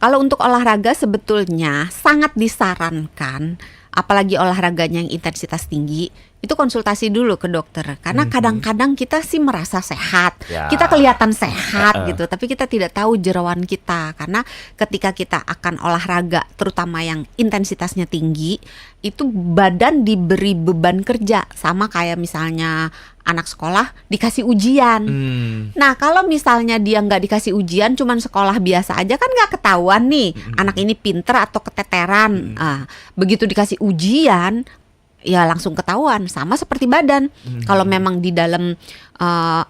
Kalau untuk olahraga sebetulnya sangat disarankan, apalagi olahraganya yang intensitas tinggi, itu konsultasi dulu ke dokter. Karena kadang-kadang kita sih merasa sehat, Ya. kita kelihatan sehat gitu, tapi kita tidak tahu jeroan kita. Karena ketika kita akan olahraga, terutama yang intensitasnya tinggi, itu badan diberi beban kerja, sama kayak misalnya anak sekolah dikasih ujian. Nah, kalau misalnya dia nggak dikasih ujian, cuman sekolah biasa aja, kan nggak ketahuan nih anak ini pinter atau keteteran. Begitu dikasih ujian, ya langsung ketahuan. Sama seperti badan. Kalau memang di dalam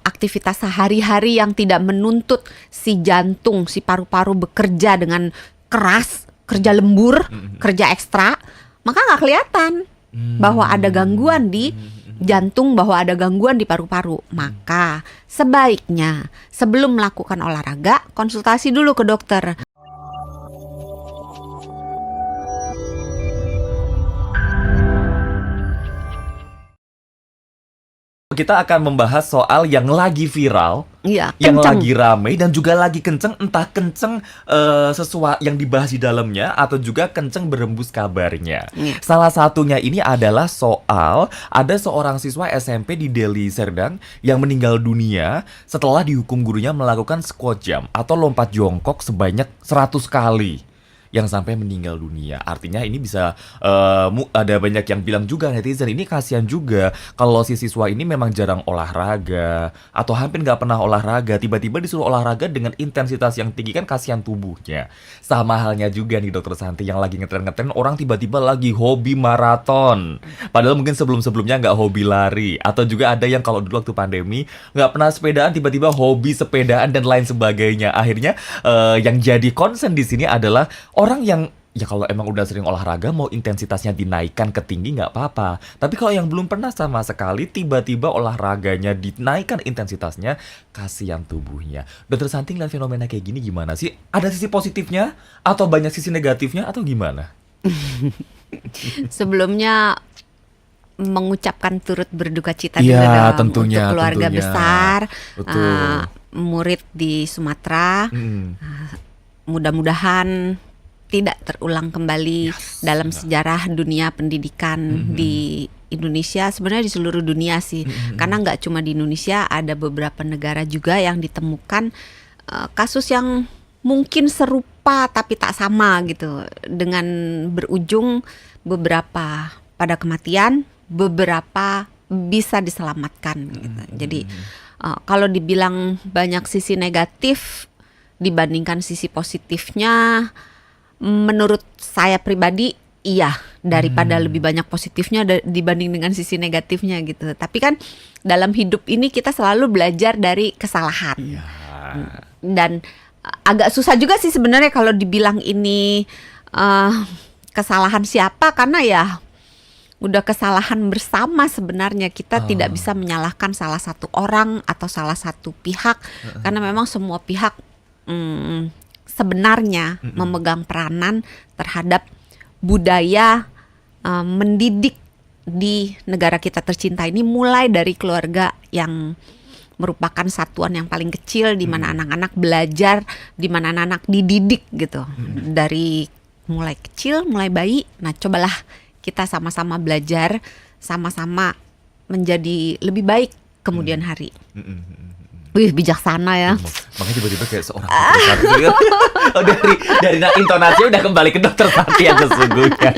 aktivitas sehari-hari yang tidak menuntut si jantung, si paru-paru bekerja dengan keras, kerja lembur, kerja ekstra, maka nggak kelihatan bahwa ada gangguan di jantung, bahwa ada gangguan di paru-paru. Maka sebaiknya sebelum melakukan olahraga, konsultasi dulu ke dokter. Kita akan membahas soal yang lagi viral, Iya, yang kenceng. lagi rame dan juga lagi kenceng, entah kenceng sesuatu yang dibahas di dalamnya atau juga kenceng berembus kabarnya. Iya. Salah satunya ini adalah soal ada seorang siswa SMP di Deli Serdang yang meninggal dunia setelah dihukum gurunya melakukan squat jump atau lompat jongkok sebanyak 100 kali. Yang sampai meninggal dunia. Artinya ini bisa ada banyak yang bilang juga, netizen ini kasihan juga kalau si siswa ini memang jarang olahraga atau hampir nggak pernah olahraga, tiba-tiba disuruh olahraga dengan intensitas yang tinggi, kan kasihan tubuhnya. Sama halnya juga nih Dokter Santi yang lagi ngetren-ngetren orang tiba-tiba lagi hobi maraton, padahal mungkin sebelum-sebelumnya nggak hobi lari. Atau juga ada yang kalau dulu waktu pandemi nggak pernah sepedaan, tiba-tiba hobi sepedaan dan lain sebagainya. Akhirnya yang jadi concern di sini adalah orang yang ya kalau emang udah sering olahraga mau intensitasnya dinaikkan ke tinggi nggak apa-apa. Tapi kalau yang belum pernah sama sekali tiba-tiba olahraganya dinaikkan intensitasnya, kasihan tubuhnya. Dokter Santi ngeliat fenomena kayak gini gimana sih? Ada sisi positifnya atau banyak sisi negatifnya atau gimana? Sebelumnya mengucapkan turut berduka cita Iya, dulu dong tentunya, untuk keluarga tentunya. besar, Betul. murid di Sumatera. Mudah-mudahan tidak terulang kembali dalam sejarah dunia pendidikan di Indonesia, sebenarnya di seluruh dunia sih. Karena nggak cuma di Indonesia, ada beberapa negara juga yang ditemukan kasus yang mungkin serupa tapi tak sama gitu, dengan berujung beberapa pada kematian, beberapa bisa diselamatkan gitu. Jadi kalau dibilang banyak sisi negatif dibandingkan sisi positifnya, menurut saya pribadi iya, daripada lebih banyak positifnya dibanding dengan sisi negatifnya gitu. Tapi kan dalam hidup ini kita selalu belajar dari kesalahan. Dan agak susah juga sih sebenarnya kalau dibilang ini kesalahan siapa, karena ya udah kesalahan bersama sebenarnya. Kita tidak bisa menyalahkan salah satu orang atau salah satu pihak, karena memang semua pihak sebenarnya memegang peranan terhadap budaya mendidik di negara kita tercinta ini, mulai dari keluarga yang merupakan satuan yang paling kecil di mana anak-anak belajar, di mana anak-anak dididik gitu. Dari mulai kecil, mulai bayi. Nah, cobalah kita sama-sama belajar, sama-sama menjadi lebih baik kemudian hari. Wih, bijaksana ya. Makanya tiba-tiba kayak seorang Dokter Santi. Oh, dari intonasinya udah kembali ke Dokter Santi yang sesungguhnya.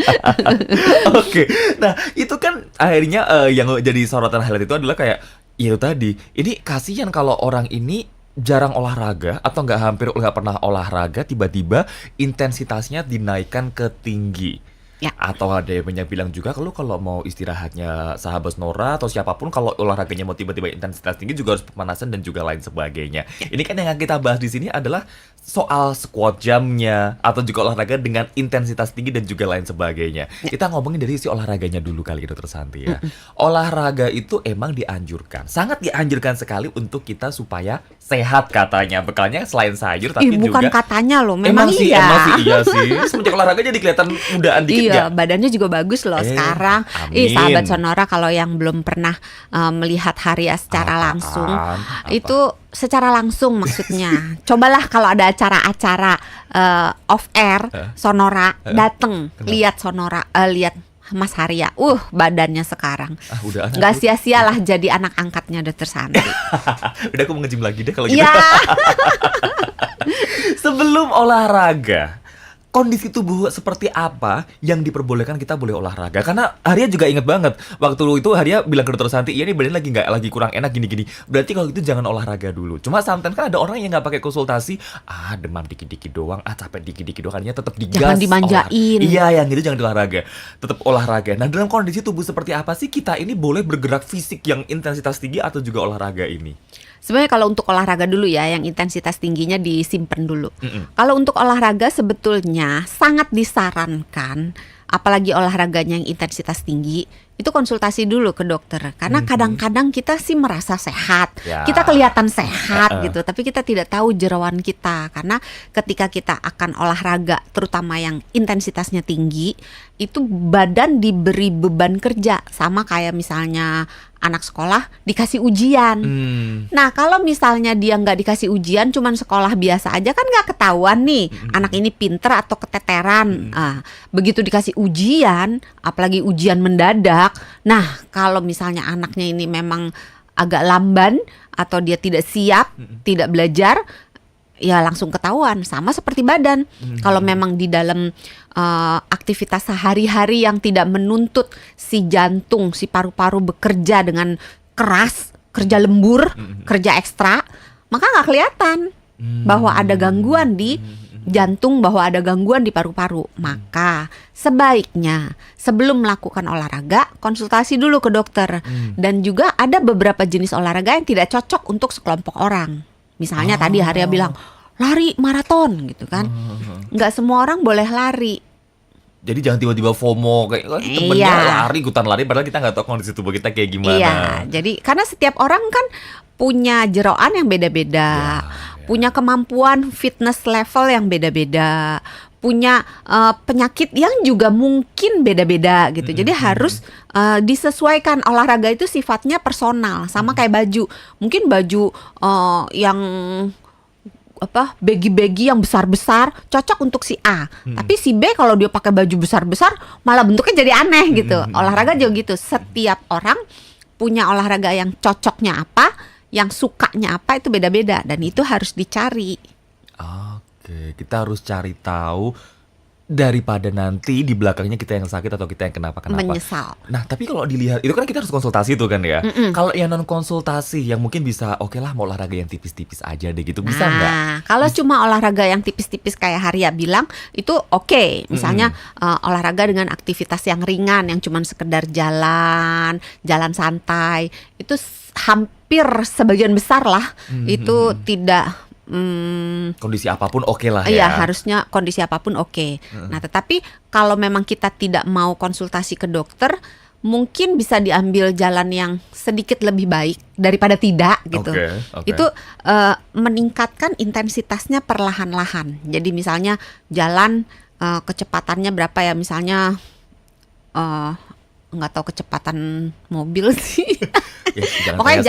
Oke. Nah, itu kan akhirnya yang jadi sorotan highlight itu adalah kayak itu tadi. Ini kasihan kalau orang ini jarang olahraga atau hampir nggak pernah olahraga, tiba-tiba intensitasnya dinaikkan ke tinggi. Ya. Atau ada yang banyak bilang juga kalau mau istirahatnya sahabat Nora atau siapapun, kalau olahraganya mau tiba-tiba intensitas tinggi juga harus pemanasan dan juga lain sebagainya. Ini kan yang kita bahas di sini adalah soal squat jump-nya atau juga olahraga dengan intensitas tinggi dan juga lain sebagainya. Kita ngomongin dari sisi olahraganya dulu kali, Dokter Santi ya. Olahraga itu emang dianjurkan, sangat dianjurkan sekali untuk kita supaya sehat katanya. Bekalnya selain sayur tapi bukan juga katanya loh, memang emang sih iya. sih. Semenjak olahraga jadi kelihatan mudaan dikit. Iya, badannya juga bagus loh sekarang. Amin. Sahabat Sonora, kalau yang belum pernah melihat Haria secara langsung, itu secara langsung maksudnya. Cobalah kalau ada acara-acara off air Sonora, dateng lihat Sonora, lihat Mas Haria. Badannya sekarang. Udah Nggak sia-sialah jadi anak angkatnya Dr. Santi. Udah aku mau nge-gym lagi deh kalau gitu. Iya. Sebelum olahraga, kondisi tubuh seperti apa yang diperbolehkan kita boleh olahraga? Karena Haria juga inget banget waktu itu Haria bilang ke Dokter Santi, iya nih badan lagi kurang enak gini-gini. Berarti kalau gitu jangan olahraga dulu. Cuma sometimes kan ada orang yang nggak pakai konsultasi, demam dikit-dikit doang, capek dikit-dikit doang, akhirnya tetap digas. Jangan dimanjain. Iya, yang itu jangan olahraga, tetap olahraga. Nah, dalam kondisi tubuh seperti apa sih kita ini boleh bergerak fisik yang intensitas tinggi atau juga olahraga ini? Sebenarnya kalau untuk olahraga dulu ya, yang intensitas tingginya disimpan dulu. Kalau untuk olahraga sebetulnya sangat disarankan, apalagi olahraganya yang intensitas tinggi, itu konsultasi dulu ke dokter. Karena kadang-kadang kita sih merasa sehat, kita kelihatan sehat gitu, tapi kita tidak tahu jeroan kita. Karena ketika kita akan olahraga, terutama yang intensitasnya tinggi, itu badan diberi beban kerja, sama kayak misalnya anak sekolah dikasih ujian. Nah, kalau misalnya dia nggak dikasih ujian, cuman sekolah biasa aja, kan nggak ketahuan nih anak ini pinter atau keteteran. Begitu dikasih ujian, apalagi ujian mendadak. Nah, kalau misalnya anaknya ini memang agak lamban atau dia tidak siap, tidak belajar, ya langsung ketahuan. Sama seperti badan. Kalau memang di dalam aktivitas sehari-hari yang tidak menuntut si jantung, si paru-paru bekerja dengan keras, kerja lembur, kerja ekstra, maka nggak kelihatan bahwa ada gangguan di jantung, bahwa ada gangguan di paru-paru. Maka sebaiknya sebelum melakukan olahraga, konsultasi dulu ke dokter. Dan juga ada beberapa jenis olahraga yang tidak cocok untuk sekelompok orang. Misalnya tadi Haria bilang lari maraton gitu kan. Nggak semua orang boleh lari. Jadi jangan tiba-tiba FOMO kayak temennya lari, ikutan lari, padahal kita nggak tahu kondisi tubuh kita kayak gimana. Iya, jadi karena setiap orang kan punya jeroan yang beda-beda, punya kemampuan fitness level yang beda-beda, punya penyakit yang juga mungkin beda-beda gitu. Jadi harus disesuaikan. Olahraga itu sifatnya personal, sama kayak baju. Mungkin baju yang baggy-baggy yang besar-besar cocok untuk si A. Tapi si B kalau dia pakai baju besar-besar malah bentuknya jadi aneh gitu. Olahraga juga gitu. Setiap orang punya olahraga yang cocoknya apa, yang sukanya apa, itu beda-beda, dan itu harus dicari. Oke, kita harus cari tahu daripada nanti di belakangnya kita yang sakit atau kita yang kenapa-kenapa. Menyesal. Nah, tapi kalau dilihat, itu kan kita harus konsultasi tuh kan ya. Kalau yang non konsultasi, yang mungkin bisa oke lah mau olahraga yang tipis-tipis aja deh gitu, bisa nggak? Nah, kalau cuma olahraga yang tipis-tipis kayak Haria bilang, itu oke. Misalnya olahraga dengan aktivitas yang ringan, yang cuma sekedar jalan santai, itu hampir sebagian besar lah, itu tidak kondisi apapun oke lah ya. Iya, harusnya kondisi apapun oke. Nah, tetapi kalau memang kita tidak mau konsultasi ke dokter, mungkin bisa diambil jalan yang sedikit lebih baik daripada tidak gitu. Itu meningkatkan intensitasnya perlahan-lahan. Jadi misalnya jalan kecepatannya berapa ya, misalnya nggak tahu kecepatan mobil sih. Ya, pokoknya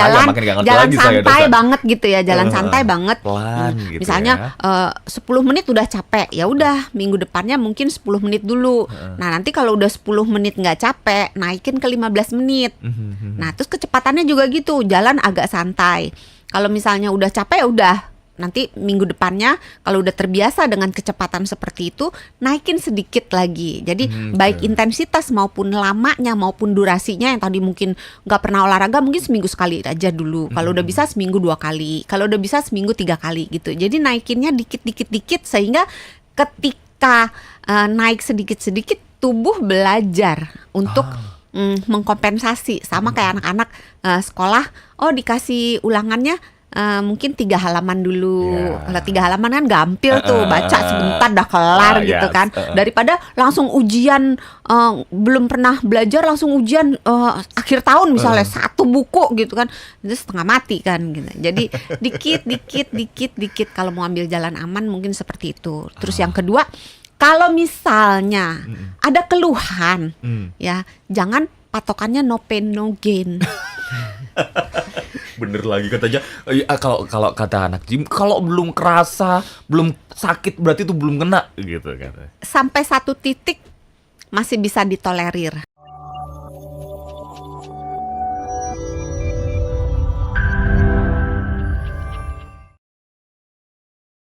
jalan santai banget gitu ya, jalan santai banget. Pelan gitu. Misalnya 10 menit udah capek, ya udah minggu depannya mungkin 10 menit dulu. Nah, nanti kalau udah 10 menit nggak capek, naikin ke 15 menit. Nah, terus kecepatannya juga gitu, jalan agak santai. Kalau misalnya udah capek, ya udah nanti minggu depannya kalau udah terbiasa dengan kecepatan seperti itu, naikin sedikit lagi. Jadi baik intensitas maupun lamanya maupun durasinya, yang tadi mungkin nggak pernah olahraga, mungkin seminggu sekali aja dulu. Kalau udah bisa seminggu 2 kali, kalau udah bisa seminggu 3 kali gitu. Jadi naikinnya dikit sehingga ketika naik sedikit tubuh belajar untuk mengkompensasi. Sama kayak anak-anak sekolah, dikasih ulangannya mungkin 3 halaman dulu. Kalau 3 halaman kan gampil tuh, baca sebentar dah kelar gitu kan. Daripada langsung ujian, belum pernah belajar langsung ujian akhir tahun misalnya 1 buku gitu kan, itu setengah mati kan gitu. Jadi dikit kalau mau ambil jalan aman mungkin seperti itu. Terus yang kedua, kalau misalnya ada keluhan, ya jangan patokannya no pain no gain. Bener lagi katanya. Kalau kalau kata anak gym, kalau belum kerasa, belum sakit berarti itu belum kena gitu katanya. Sampai satu titik masih bisa ditolerir.